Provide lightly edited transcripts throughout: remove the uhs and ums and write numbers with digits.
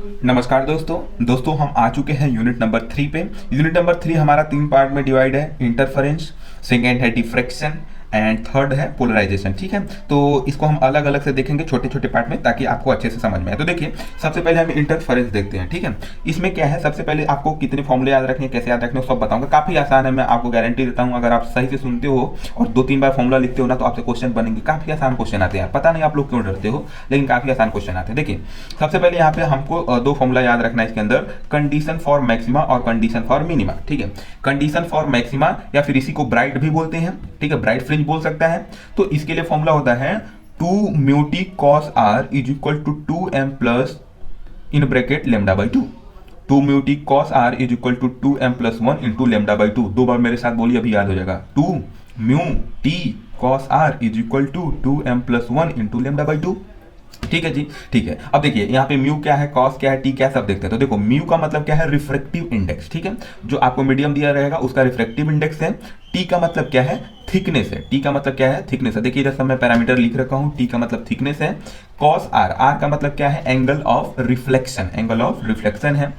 नमस्कार दोस्तों हम आ चुके हैं यूनिट नंबर 3 पे। यूनिट नंबर 3 हमारा 3 पार्ट में डिवाइड है। इंटरफेरेंस, सेकेंड है डिफ्रैक्शन एंड थर्ड है पोलराइजेशन। ठीक है, तो इसको हम अलग अलग से देखेंगे छोटे छोटे पार्ट में ताकि आपको अच्छे से समझ में आए। तो देखिए, सबसे पहले हम इंटरफेरेंस देखते हैं। ठीक है, इसमें क्या है, सबसे पहले आपको कितने फॉर्मूले याद रखने, कैसे याद रखने, सब बताऊंगा। काफी आसान है, मैं आपको गारंटी देता हूँ। अगर आप सही से सुनते हो और 2-3 बार फॉर्मूला लिखते हो ना, तो आपसे क्वेश्चन बनेंगे। काफी आसान क्वेश्चन आते हैं, पता नहीं आप लोग क्यों डरते हो, लेकिन काफी आसान क्वेश्चन आते हैं। देखिए, सबसे पहले यहाँ पे हमको दो फॉर्मूला याद रखना है इसके अंदर, कंडीशन फॉर मैक्सिमा और कंडीशन फॉर मिनिमा। ठीक है, कंडीशन फॉर मैक्सिमा या फिर इसी को ब्राइट भी बोलते हैं। ठीक है, ब्राइट फ्रिंज बोल सकता है। तो इसके लिए फॉर्मूला होता है 2 mu T cos R is equal to 2m plus in bracket lambda by 2। 2 mu T cos R is equal to 2m plus 1 into lambda by 2। 2 बार मेरे साथ बोलिए, अभी याद हो जाएगा। 2 mu T cos R is equal to 2m plus 1 into lambda by 2। ठीक है जी, ठीक है। अब देखिए यहाँ पे म्यू क्या है, कॉस क्या है, टी क्या है, सब देखते हैं। तो देखो, म्यू का मतलब क्या है, रिफ्रैक्टिव इंडेक्स। ठीक है, जो आपको मीडियम दिया रहेगा उसका रिफ्रैक्टिव इंडेक्स है। टी का मतलब क्या है, थिकनेस है। टी का मतलब क्या है, थिकनेस है। देखिए इधर सब मैं पैरामीटर लिख रखा हूँ। टी का मतलब थिकनेस है। कॉस आर, आर का मतलब क्या है, angle of reflection, angle of reflection है।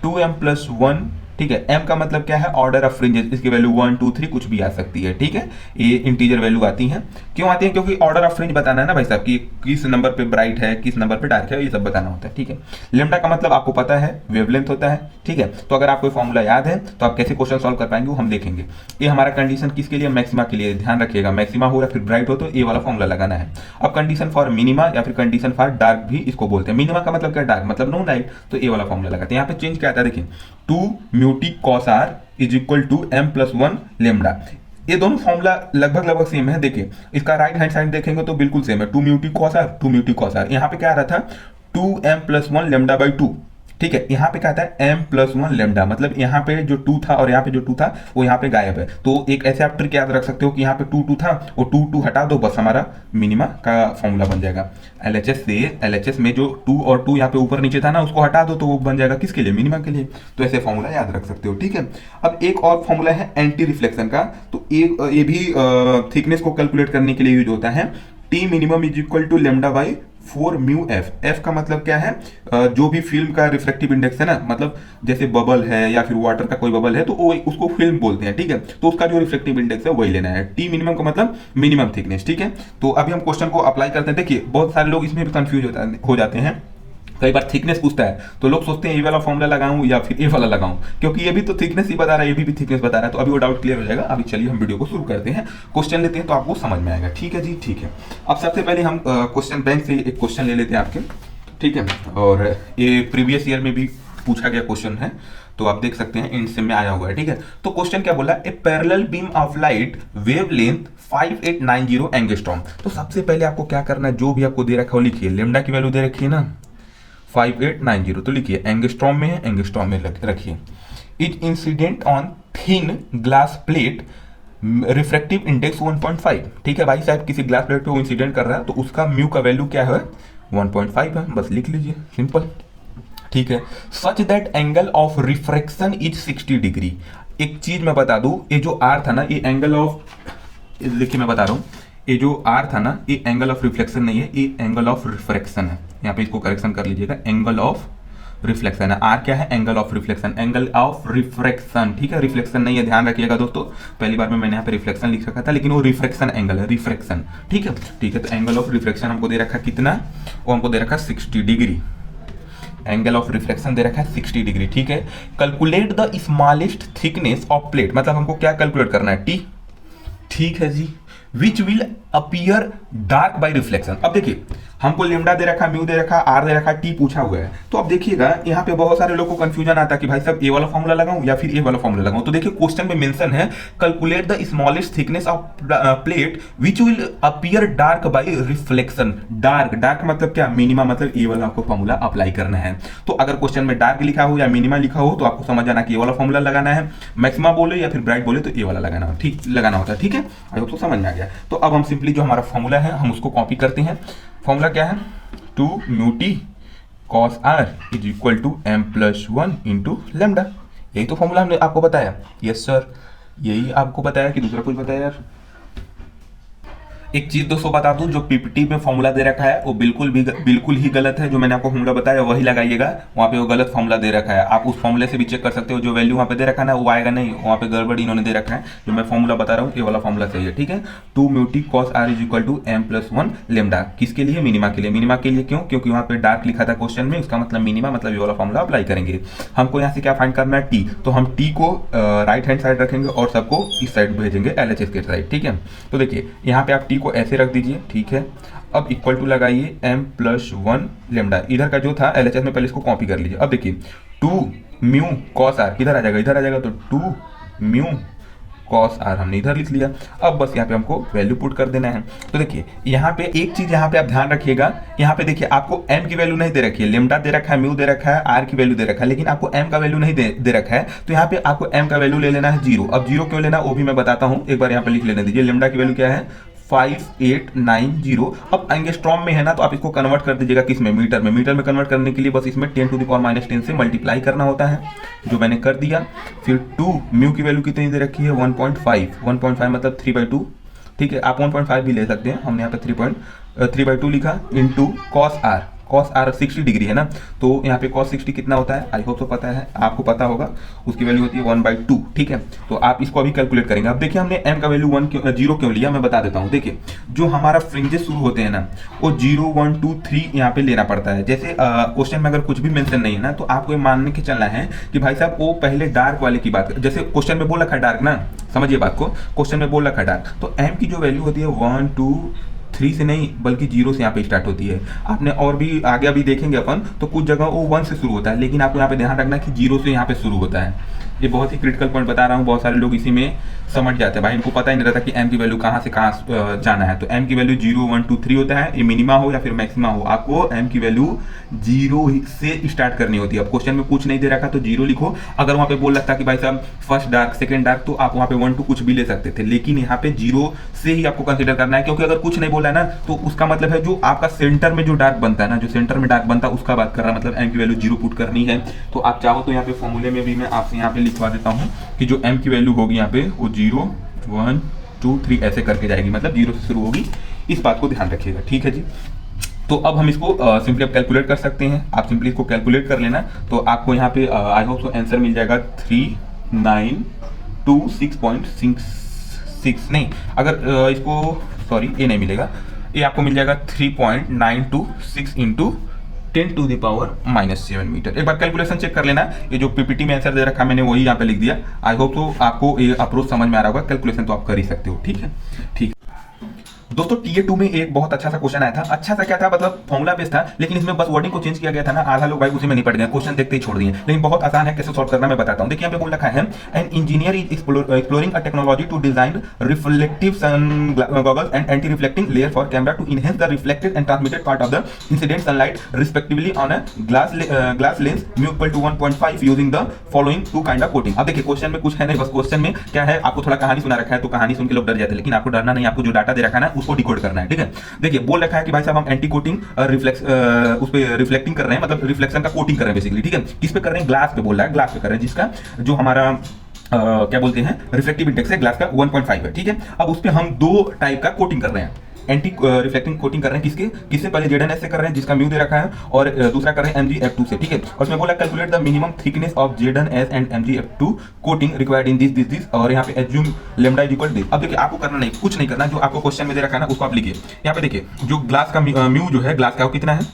2m plus 1। ठीक है, m का मतलब क्या है, ऑर्डर ऑफ फ्रिंजेस। इसकी वैल्यू 1 2 3 कुछ भी आ सकती है। ठीक है, ये इंटीजर वैल्यू आती है। क्यों आती है, क्योंकि ऑर्डर ऑफ फ्रिंज बताना है ना भाई साहब, कि किस नंबर पे ब्राइट है, किस नंबर पे डार्क है, ये सब बताना होता है। ठीक है, लेमडा का मतलब आपको पता है, वेवलेंथ होता है। ठीक है, तो अगर आपको फॉर्मूला याद है तो आप कैसे क्वेश्चन सॉल्व कर पाएंगे वो हम देखेंगे। ये हमारा कंडीशन किसके लिए, मैक्सिमा के लिए। ध्यान रखिएगा, मैक्सिमा हो या फिर ब्राइट हो तो ये वाला फॉर्मूला लगाना है। अब कंडीशन फॉर मिनिमा या फिर कंडीशन फॉर डार्क भी इसको बोलते हैं। मिनिमा का मतलब क्या, डार्क मतलब नो लाइट, तो ये वाला फॉर्मूला लगाते हैं। यहाँ पे चेंज क्या आता है, देखिए 2 mu T cos R is equal to m plus 1 lambda. ये दोनों फॉर्मूला लगभग लगभग सेम है। देखिए इसका राइट हैंड साइड देखेंगे तो बिल्कुल सेम है, 2 mu T cos R, 2 mu T cos R. यहाँ पे क्या आ रहा था, 2m प्लस 1 लेमडा बाई 2। ठीक है, यहाँ पे क्या आता है, m प्लस 1 लेमडा, मतलब यहाँ पे जो 2 था और यहाँ पे जो 2 था वो यहाँ पे गायब है। तो एक ऐसे आप ट्रिक याद रख सकते हो कि यहाँ पे 2 2 था, वो 2 2 हटा दो, बस हमारा मिनिमा का फॉर्मूला बन जाएगा। एलएचएस से, एलएचएस में जो 2 और 2 यहाँ पे ऊपर नीचे था ना, उसको हटा दो तो वो बन जाएगा किसके लिए, मिनिमा के लिए। तो ऐसे फॉर्मूला याद रख सकते हो। ठीक है, अब एक और फॉर्मूला है एंटी रिफ्लेक्शन का। तो ये भी थिकनेस को कैलकुलेट करने के लिए यूज होता है। T minimum is equal to lambda by 4 mu F. F का मतलब क्या है, जो भी फिल्म का रिफ्लेक्टिव इंडेक्स है ना, मतलब जैसे बबल है या फिर वाटर का कोई बबल है तो वो उसको फिल्म बोलते हैं। ठीक है, तो उसका जो रिफ्लेक्टिव इंडेक्स है वही लेना है। टी मिनिमम का मतलब मिनिमम थिकनेस। ठीक है, तो अभी हम क्वेश्चन को अप्लाई करते हैं। देखिए बहुत सारे लोग इसमें भी कंफ्यूज हो जाते हैं। कई बार थिकनेस पूछता है तो लोग सोचते हैं ये वाला फॉर्मूला लगाऊं या फिर ये वाला लगाऊं, क्योंकि ये भी तो थिकनेस ही बता रहा है, ये भी थिकनेस बता रहा है। तो अभी वो डाउट क्लियर हो जाएगा। अभी चलिए हम वीडियो को शुरू करते हैं, क्वेश्चन लेते हैं तो आपको समझ में आएगा। ठीक है जी, ठीक है। अब सबसे पहले हम क्वेश्चन बैंक से एक क्वेश्चन ले लेते हैं आपके। ठीक है, और ये प्रीवियस ईयर में भी पूछा गया क्वेश्चन है, तो आप देख सकते हैं इंड से में आया हुआ है। ठीक है, तो क्वेश्चन क्या बोला, a parallel beam of light wavelength 5890 angstrom. तो सबसे पहले आपको क्या करना है, जो भी आपको दे रखा है वो लिखिए। लेमडा की वैल्यू दे रखी है ना 5890, तो लिखिए एंगस्ट्रॉम में है, एंगस्ट्रॉम में रखिए। It incident on thin glass plate, refractive index 1.5। ठीक है भाई साहब, किसी ग्लास प्लेट पे वो इंसिडेंट कर रहा है तो उसका म्यू का वैल्यू क्या है, 1.5 है, बस लिख लीजिए, सिंपल। ठीक है, such that angle of refraction is 60 degree. एक चीज मैं बता दूं, ये जो आर था ना, ये एंगल ऑफ, देखिए मैं बता रहा हूँ, ये जो आर था ना, ये एंगल ऑफ रिफ्लेक्शन नहीं है, ये एंगल ऑफ रिफ्रैक्शन है। यहाँ पे इसको करेक्शन कर लीजिएगा, एंगल ऑफ रिफ्लेक्शन है। आर क्या है, angle of reflection, angle of refraction. ठीक है, रिफ्लेक्शन नहीं है, ध्यान रखिएगा दोस्तों। पहली बार में मैंने यहाँ पे रिफ्लेक्शन लिख रखा था, लेकिन वो रिफ्रैक्शन एंगल है, रिफ्रैक्शन। ठीक है, ठीक है। तो एंगल ऑफ रिफ्लेक्शन हमको दे रखा कितना, वो हमको दे रखा 60 डिग्री। एंगल ऑफ रिफ्लेक्शन दे रखा है 60 डिग्री। ठीक है, calculate the smallest thickness of plate, मतलब हमको क्या कैलकुलेट करना है, टी। ठीक है जी, which will appear dark by reflection. अब देखिए हमको लेमडा दे रखा, म्यू दे रखा, आर दे रखा, टी पूछा हुआ है। तो अब देखिएगा यहाँ पे बहुत सारे लोगों को कंफ्यूजन आता है कि भाई साहब ये वाला फॉर्मूला लगाऊं या फिर ये वाला फॉर्मूला लगाऊं। तो देखिए क्वेश्चन में मेंशन है calculate the smallest thickness of plate which will appear dark by reflection. Dark, dark मतलब क्या, मिनिमा, मतलब ये वाला आपको फॉर्मूला अप्लाई करना है। तो अगर क्वेश्चन में डार्क लिखा हो या मिनिमा लिखा हो तो आपको समझ जाना कि ये वाला फॉर्मूला लगाना है। मैक्सिमा बोले या फिर ब्राइट बोले तो ये वाला लगाना हो, ठीक लगाना होता है। ठीक है, आई होप तो समझ में आ गया। तो अब हम सिंपली जो हमारा फॉर्मूला है हम उसको कॉपी करते हैं। फॉर्मूला क्या है, 2 mu T cos R is equal to m plus 1 into lambda. यही तो फॉर्मूला हमने आपको बताया। यस सर, यही आपको बताया कि दूसरा कुछ बताया यार। एक चीज दोस्तों बता दूं, जो पीपीटी में फॉर्मूला दे रखा है वो बिल्कुल ही गलत है। जो मैंने आपको फॉर्मूला बताया वही लगाइएगा, वहाँ पे वो गलत फॉर्मूला दे रखा है। आप उस फॉर्मूले से भी चेक कर सकते हो, जो वैल्यू वहाँ पे दे रखा है ना वो आएगा नहीं, वहाँ पे गड़बड़ी इन्होंने दे रखा है। जो मैं फॉर्मूला बता रहा हूँ ये वाला फॉर्मूला सही है, ठीक है। 2 mu T cos R is equal to M plus 1 lambda, किसके लिए? मिनिमा के लिए। मिनिमा के लिए क्यों? क्योंकि वहाँ पे डार्क लिखा था क्वेश्चन में, उसका मतलब मिनिमा, मतलब ये वाला फॉर्मूला अप्लाई करेंगे। हमको यहाँ से क्या फाइंड करना है? टी। तो हम टी को राइट हैंड साइड रखेंगे और सबको इस साइड भेजेंगे, एलएचएस के साइड, ठीक है। तो देखिए यहाँ पे आप टी को ऐसे रख दीजिए, ठीक है। अब इक्वल टू लगाइए m प्लस 1 लेमडा, इधर का जो था एलएचएस में पहले इसको कॉपी कर लीजिए। अब देखिए 2 म्यू कॉस आर किधर आ जाएगा? इधर आ जाएगा, तो 2 म्यू कॉस आर हमने इधर लिख लिया। अब बस यहाँ पे हमको वैल्यू पुट कर देना है। तो देखिए यहाँ पे एक चीज यहाँ पे आप ध्यान रखिएगा, यहाँ पे देखिए आपको m की वैल्यू नहीं दे रखी है, लेमडा दे रखा है, म्यू दे रखा है, r की वैल्यू दे रखा है, लेकिन आपको m का वैल्यू नहीं दे रखा है। तो यहाँ पे आपको m का वैल्यू ले लेना है 0। अब 0 क्यों लेना वो भी मैं बताता हूँ, एक बार यहाँ पे लिख लेने दीजिए। लेमडा की वैल्यू क्या है? 5890। अब एंगस्ट्रॉम में है ना, तो आप इसको कन्वर्ट कर दीजिएगा किस में? मीटर में। मीटर में कन्वर्ट करने के लिए बस इसमें 10 टू द पावर -10 से मल्टीप्लाई करना होता है, जो मैंने कर दिया। फिर 2 म्यू की वैल्यू कितनी दे रखी है? 1.5। 1.5 मतलब 3/2, ठीक है। आप 1.5 भी ले सकते हैं, हमने यहाँ पे 3/2 लिखा, into cos R. Cos R 60 degree है ना, तो यहाँ पे कॉस 60 कितना होता है? आई होप तो पता है, आपको पता होगा। उसकी वैल्यू होती है 1/2, ठीक है। तो आप इसको अभी कैलकुलेट करेंगे। अब देखिए हमने m का वैल्यू 0 क्यों लिया, मैं बता देता हूँ। देखिए जो हमारा फ्रिंजेस शुरू होते हैं ना, वो 0 1 2 3 यहाँ पे लेना पड़ता है। जैसे क्वेश्चन में अगर कुछ भी मेंशन नहीं है ना, तो आपको ये मानने के चलना है कि भाई साहब वो पहले डार्क वाले की बात, जैसे क्वेश्चन में बोल रखा है डार्क ना, समझिए बात को, क्वेश्चन में बोल रखा है डार्क, तो m की जो वैल्यू होती है 1 2 3 से नहीं बल्कि 0 से यहाँ पे स्टार्ट होती है। आपने और भी आगे अभी देखेंगे अपन, तो कुछ जगह वो 1 से शुरू होता है, लेकिन आपको यहाँ पे ध्यान रखना है कि 0 से यहाँ पे शुरू होता है। ये बहुत ही क्रिटिकल पॉइंट बता रहा हूँ, बहुत सारे लोग इसी में समझ जाते हैं भाई, इनको पता ही नहीं रहता कि m की वैल्यू कहाँ से कहाँ जाना है। तो m की वैल्यू 0 1 2 3 होता है, ये मिनिमा हो या फिर मैक्सिमा हो, आपको m की वैल्यू 0 से स्टार्ट करनी होती है। अब क्वेश्चन में कुछ नहीं दे रखा तो 0 लिखो। अगर वहाँ पे बोल रखता कि भाई साहब फर्स्ट डार्क सेकंड डार्क, तो आप वहाँ पे 1 2 कुछ भी ले सकते थे, लेकिन यहाँ पे 0 से ही आपको कंसिडर करना है, क्योंकि अगर कुछ नहीं बोला है ना, तो उसका मतलब है जो आपका सेंटर में जो डार्क बनता है ना, जो सेंटर में डार्क बनता है उसका बात कर रहा है, मतलब m की वैल्यू 0 पुट करनी है। तो आप चाहो तो यहाँ पे फॉर्मूले में भी मैं आपसे यहाँ पे लिखवा देता हूँ कि जो m की वैल्यू होगी यहाँ पे वो 0 1 2 3 ऐसे करके जाएगी, मतलब 0 से शुरू होगी। इस बात को ध्यान रखिएगा, ठीक है जी। तो अब हम इसको सिंपली कैलकुलेट कर सकते हैं। आप सिंपली इसको कैलकुलेट कर लेना, तो आपको यहाँ पे आई होप सो आंसर मिल जाएगा 3926.66 नहीं, अगर इसको सॉरी ये नहीं मिलेगा, ये आपको मिल जाएगा 3.926 into 10 to the power -7 metre. एक बार कैलकुलेशन चेक कर लेना, ये जो पीपीटी में आंसर दे रखा है मैंने वही यहाँ पे लिख दिया। आई होप तो आपको ये अप्रोच समझ में आ रहा होगा, कैलकुलेशन तो आप कर ही सकते हो, ठीक है। ठीक दोस्तों टीए 2 में एक बहुत अच्छा सा क्वेश्चन आया था। अच्छा सा क्या था, मतलब फॉर्मूला बेस्ड था, लेकिन इसमें बस वर्डिंग को चेंज किया गया था ना, आधा लोग भाई उसी में नहीं पड़ गए, क्वेश्चन देखते ही छोड़ दिए। लेकिन बहुत आसान है, कैसे सॉल्व करना मैं बताता हूं। देखिए यहाँ पे बोल रखा है an engineer is exploring a technology to design reflective sun goggles and anti reflecting layer for camera to enhance the reflected and transmitted part of the incident sunlight respectively on a glass lens mu equal to 1.5 using the following two kind of coating. अब देखिए question में कुछ है नहीं, बस question में क्या है, आपको थोड़ा कहानी सुना रखा है, तो कहानी सुन के लोग डर जाते हैं, लेकिन आपको डरना नहीं, आपको जो डाटा दे रखा है ना उसको डिकोड करना है, ठीक है। देखिए बोल रखा है कि भाई साहब हम एंटी कोटिंग उस पे रिफ्लेक्टिंग कर रहे हैं, मतलब रिफ्लेक्शन का कोटिंग कर रहे हैं बेसिकली, ठीक है। किस पे कर रहे हैं? ग्लास पे बोल रहा है, ग्लास पे कर रहे हैं, जिसका जो हमारा क्या बोलते हैं रिफ्लेक्टिव इंडेक्स है ग्लास का 1.5 है, ठीक है। अब उस पे हम दो टाइप का कोटिंग कर रहे हैं, एंटी रिफ्लेक्टिंग कोटिंग कर रहे हैं, किससे पहले ZnS से कर रहे हैं, जिसका म्यू दे रखा है, और दूसरा कर रहे हैं MgF2 से, ठीक है। और उसमें बोला calculate the minimum thickness of ZnS and MgF2 coating required in this, और यहाँ पे assume lambda is equal to this. अब देखिए आपको करना नहीं, कुछ नहीं करना, जो आपको क्वेश्चन में दे रखा है ना उसको आप लिखिए। यहाँ पे देखिए जो ग्लास का म्यू जो है, ग्लास का वो कितना है,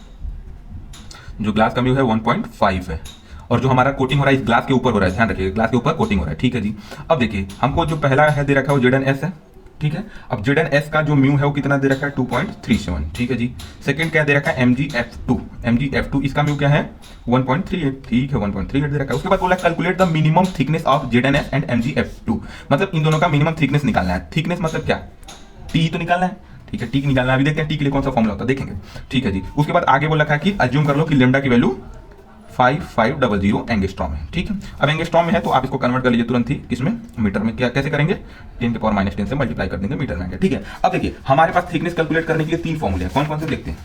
जो ग्लास का म्यू है 1.5 है, और जो हमारा कोटिंग हो रहा है इस ग्लास के ऊपर हो रहा है, ध्यान रखिए ग्लास के ऊपर कोटिंग हो रहा है, ठीक है जी। अब देखिए हमको जो पहला है दे रखा है वो ZnS है, ठीक है। अब ZnS का जो म्यू है वो कितना दे रखा है 2.37, ठीक है जी। सेकंड क्या दे रखा है MgF2, इसका म्यू क्या है 1.38, ठीक है 1.38 दे रखा है। उसके बाद बोला calculate the minimum thickness of ZnS and MgF2, मतलब इन दोनों का मिनिमम थिकनेस निकालना है। थिकनेस मतलब क्या, टी तो निकालना है, ठीक है, टी निकालना है। अभी देखते हैं टी के लिए कौन सा फॉर्मूला होता है, देखेंगे, ठीक है जी। उसके बाद आगे बोल रखा है कि अज्यूम कर लो कि लेमडा की वैल्यू 5500 एंगस्ट्रॉम है, ठीक है। अब एंगस्ट्रॉम में है तो आप इसको कन्वर्ट कर लीजिए तुरंत ही, किसमें, मीटर में। क्या कैसे करेंगे, 10 के पावर -10 से मल्टीप्लाई कर देंगे, मीटर में आएगा, ठीक है। अब देखिए हमारे पास थिकनेस कैलकुलेट करने के लिए 3 फॉर्मूले हैं, कौन कौन से देखते हैं।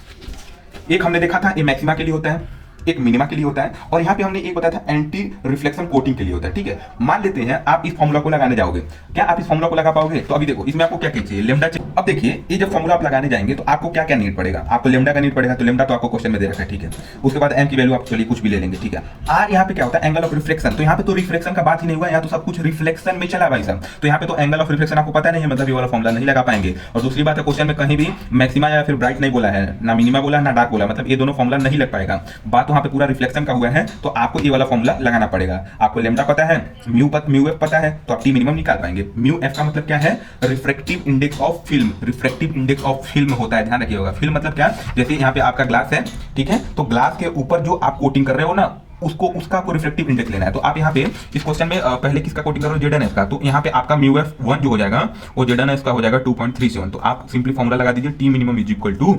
एक हमने देखा था ये मैक्सिमा के लिए होता है, एक मिनिमा के लिए होता है, और यहाँ पे हमने एक बताया था एंटी रिफ्लेक्शन कोटिंग के लिए होता है। ठीक है, मान लेते हैं आप इस फॉर्मूला को लगाने जाओगे, क्या आप इस फॉर्मूला को लगा पाओगे? तो अभी देखो इसमें आपको क्या चाहिए, लेमडा चाहिए। अब देखिए ये जब फॉर्मूला आप लगाने जाएंगे तो आपको क्या क्या नीड पड़ेगा, आपको लेमडा का नीड पड़ेगा, तो लेमडा तो आपको क्वेश्चन में दे रखा है। ठीक है, उसके बाद एम की वैल्यू आप चलिए कुछ भी ले लेंगे। ठीक है, आर यहाँ पे क्या होता है, एंगल ऑफ रिफ्लेक्शन। तो यहाँ पे तो रिफ्लेक्शन का बात ही नहीं हुआ, यहाँ तो सब कुछ रिफ्लेक्शन में चला भाई साहब। तो यहाँ पे तो एंगल ऑफ रिफ्लेक्शन आपको पता नहीं है, मतलब ये वाला फॉर्मूला नहीं लगा पाएंगे। और दूसरी बात है, क्वेश्चन में कहीं भी मैक्सिमा या फिर ब्राइट नहीं बोला है, ना मिनिमा बोला ना डार्क बोला, मतलब ये दोनों फॉर्मूला नहीं लग पाएगा। बात वहाँ पे पूरा रिफ्लेक्शन का हुआ है, तो आपको ये वाला फॉर्मूला लगाना पड़ेगा। आपको लेमडा पता है, म्यू एफ पता है, तो आप टी मिनिमम निकाल पाएंगे। म्यू एफ का मतलब क्या है, refractive index of film. Refractive index of film होता है, ध्यान रखिएगा। फिल्म मतलब क्या, जैसे यहाँ पे आपका ग्लास है, ठीक है, तो ग्लास के ऊपर जो आप कोटिंग कर रहे हो ना, उसको उसका आपको रिफ्लेक्टिव इंडेक्स लेना है। तो आप यहाँ पे इस क्वेश्चन में पहले किसका कोटिंग करो, जेडएनएस का। तो यहाँ पे आपका म्यू एफ 1 जो हो जाएगा वो जेडएनएस का हो जाएगा 2.37। तो आप सिंपली फॉर्मूला लगा दीजिए, T minimum is equal to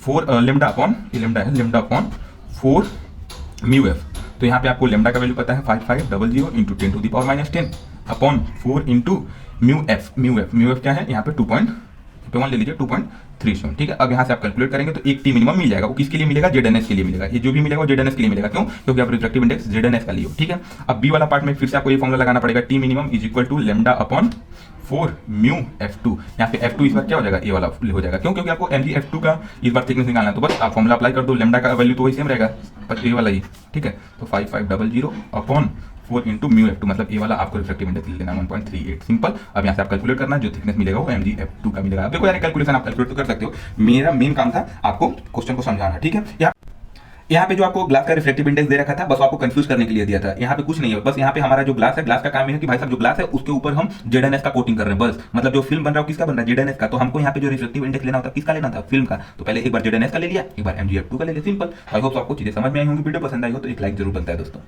4 lambda upon, ये लेमडा है, लेमडा अपॉन 4 म्यू एफ। तो यहाँ पे आपको लेमडा का वैल्यू पता है 5500 into 10 to the power -10 upon 4 into mu F. Mu F क्या है यहाँ पे 2.1 ले लीजिए, 2.37। ठीक है, अब यहाँ से आप कैलकुलेट करेंगे तो एक टी मिनिमम मिल जाएगा। वो किसके लिए मिलेगा, जेडएनएस के लिए मिलेगा। ये जो भी मिलेगा वो जेडएनएस के लिए मिलेगा। क्यों? क्योंकि आप रिफ्रैक्टिव इंडेक्स जेडएनएस का लिए हो। ठीक है, अब बी वाला पार्ट में फिर से आपको ये फॉर्मूला लगाना पड़ेगा, T minimum is equal to lambda upon 4 mu F2। यहाँ पे F2 इस बार क्या हो जाएगा, ये वाला हो जाएगा। क्यों? क्योंकि आपको mg F2 का इस बार थिकनेस निकालना है, तो बस आप फॉर्मूला अप्लाई कर दो, लेमडा का वैल्यू तो वही सेम रहेगा, पर ये वाला ही। ठीक है, तो 5500 अपॉन 4 इंटू म्यू F2, मतलब ये वाला आपको रिफ्लेक्टिव इंडेक्स लेना 1.38। सिंपल। अब यहाँ से आप कैलकुलेट करना, जो थिकनेस मिलेगा वो mg F2 का मिलेगा। अब देखो यार, कैलकुलेशन आप कैलकुलेट तो कर सकते हो, मेरा मेन काम था आपको क्वेश्चन को समझाना। ठीक है, यहाँ पे जो आपको ग्लास का रिफ्लेक्टिव इंडेक्स दे रखा था, बस आपको कंफ्यूज करने के लिए दिया था। यहाँ पे कुछ नहीं है, बस यहाँ पे हमारा जो ग्लास है, ग्लास का काम ये है कि भाई साहब जो ग्लास है उसके ऊपर हम जेडएनएस का कोटिंग कर रहे हैं बस। मतलब जो फिल्म बन रहा है किसका बन रहा है, जेडएनएस का। तो हमको यहाँ पे जो रिफ्लेक्टिव इंडेक्स लेना होता, किसका लेना था, फिल्म का। तो पहले एक बार जेडएनएस का ले लिया, एक बार mg F2 का ले लिया, सिंपल। आई होप आपको चीजें समझ में आई होंगी। वीडियो पसंद आई हो तो एक लाइक जरूर बनता है दोस्तों।